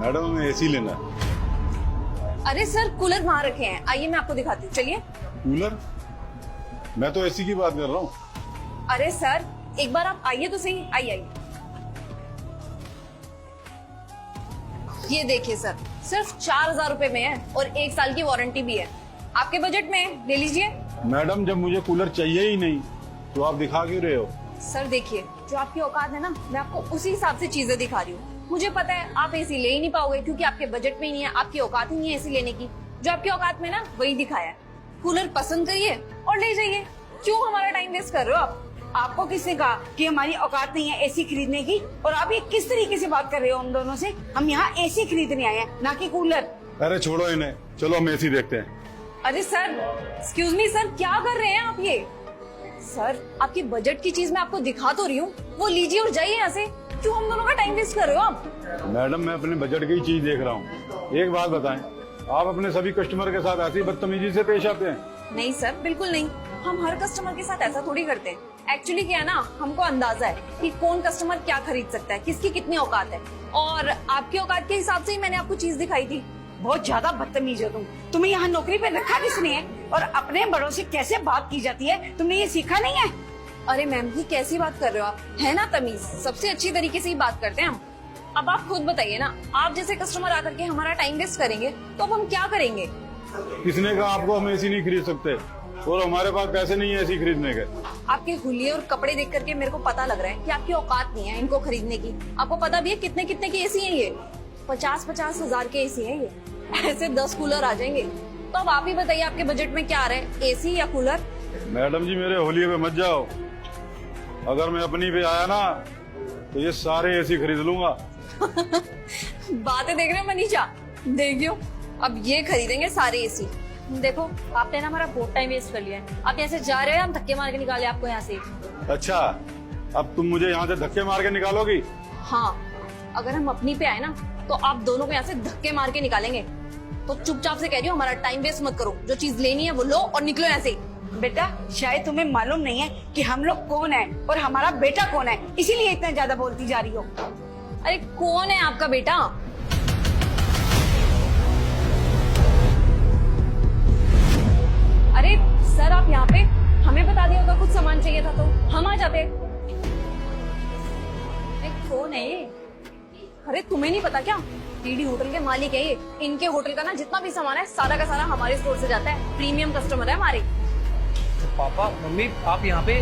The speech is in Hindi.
मैडम हमें एसी लेना है। अरे सर कूलर वहां रखे हैं, आइए मैं आपको दिखाती हूँ, चलिए। कूलर? मैं तो एसी की बात कर रहा हूँ। अरे सर एक बार आप आइए तो सही, आइए आइए। ये देखिए सर, सिर्फ 4,000 रुपए में है और 1 साल की वारंटी भी है। आपके बजट में है, ले लीजिए। मैडम जब मुझे कूलर चाहिए ही नहीं तो आप दिखा क्यों रहे हो? सर देखिए, जो आपकी औकात है ना, मैं आपको उसी हिसाब से चीजें दिखा रही हूँ। मुझे पता है आप एसी ले ही नहीं पाओगे क्योंकि आपके बजट में ही नहीं है, आपकी औकात ही नहीं है एसी लेने की। जो आपकी औकात में ना वही दिखाया है। कूलर पसंद करिए और ले जाइए। क्यों हमारा टाइम वेस्ट कर रहे हो आप? आपको किसने कहा कि हमारी औकात नहीं है एसी खरीदने की? और आप ये किस तरीके से बात कर रहे हो हम दोनों से? हम यहाँ एसी खरीदने आए हैं, ना कि कूलर। अरे छोड़ो इन्हें, चलो हम एसी देखते हैं। अरे सर एक्सक्यूज मी सर, क्या कर रहे हैं आप ये? सर आपकी बजट की चीज मैं आपको दिखा तो रही हूँ, वो लीजिए और जाइए यहाँ से। क्यों हम दोनों का टाइम वेस्ट कर रहे हो आप? मैडम मैं अपने बजट की ही चीज देख रहा हूँ। एक बात बताएं, आप अपने सभी कस्टमर के साथ ऐसी बदतमीजी से पेश आते हैं? नहीं सर, बिल्कुल नहीं। हम हर कस्टमर के साथ ऐसा थोड़ी करते हैं। एक्चुअली क्या है ना, हमको अंदाजा है कि कौन कस्टमर क्या खरीद सकता है, किसकी कितनी औकात है, और आपकी औकात के हिसाब से ही मैंने आपको चीज दिखाई थी। बहुत ज्यादा बदतमीज हो तुम। तुम्हें यहाँ नौकरी पे रखा किसने है? और अपने बड़ों से कैसे बात की जाती है, तुमने ये सीखा नहीं है? अरे मैम ये कैसी बात कर रहे हो आप? है ना तमीज, सबसे अच्छी तरीके से ही बात करते हैं हम। अब आप खुद बताइए ना, आप जैसे कस्टमर आकर के हमारा टाइम वेस्ट करेंगे तो अब हम क्या करेंगे? किसने कहा आपको हम एसी नहीं खरीद सकते? और हमारे पास पैसे नहीं है एसी खरीदने के। आपके हुलिये और कपड़े देख करके मेरे को पता लग रहा है कि आपकी औकात नहीं है इनको खरीदने की। आपको पता भी है कितने कितने की एसी है ये? 50-50 हजार के एसी है ये। ऐसे 10 कूलर आ जाएंगे। तो अब आप ही बताइए आपके बजट में क्या आ रहा है, एसी या कूलर? मैडम जी मेरे होलिये पे मत जाओ। अगर मैं अपनी पे आया ना तो ये सारे एसी खरीद लूंगा। बातें देख रहे हो मनीषा? देखियो, अब ये खरीदेंगे सारे एसी। देखो आपने ना हमारा बहुत टाइम वेस्ट कर लिया है। आप यहाँ से जा रहे हो, हम धक्के मार के निकाले आपको यहाँ से। अच्छा, अब तुम मुझे यहाँ से धक्के मार के निकालोगी? हाँ, अगर हम अपनी पे आए ना तो आप दोनों को यहाँ से धक्के मार के निकालेंगे। तो चुपचाप से कह रही हूँ, हमारा टाइम वेस्ट मत करो। जो चीज लेनी है वो लो और निकलो यहाँ से। बेटा शायद तुम्हें मालूम नहीं है कि हम लोग कौन है और हमारा बेटा कौन है, इसीलिए इतना ज्यादा बोलती जा रही हो। अरे कौन है आपका बेटा? अरे सर आप यहाँ पे, हमें बता दिया होगा कुछ सामान चाहिए था तो हम आ जाते। कौन है ये? अरे तुम्हें नहीं पता क्या? टीडी होटल के मालिक है ये। इनके होटल का ना जितना भी सामान है सारा का सारा हमारे स्टोर से जाता है। प्रीमियम कस्टमर है हमारे। पापा मम्मी आप यहाँ पे?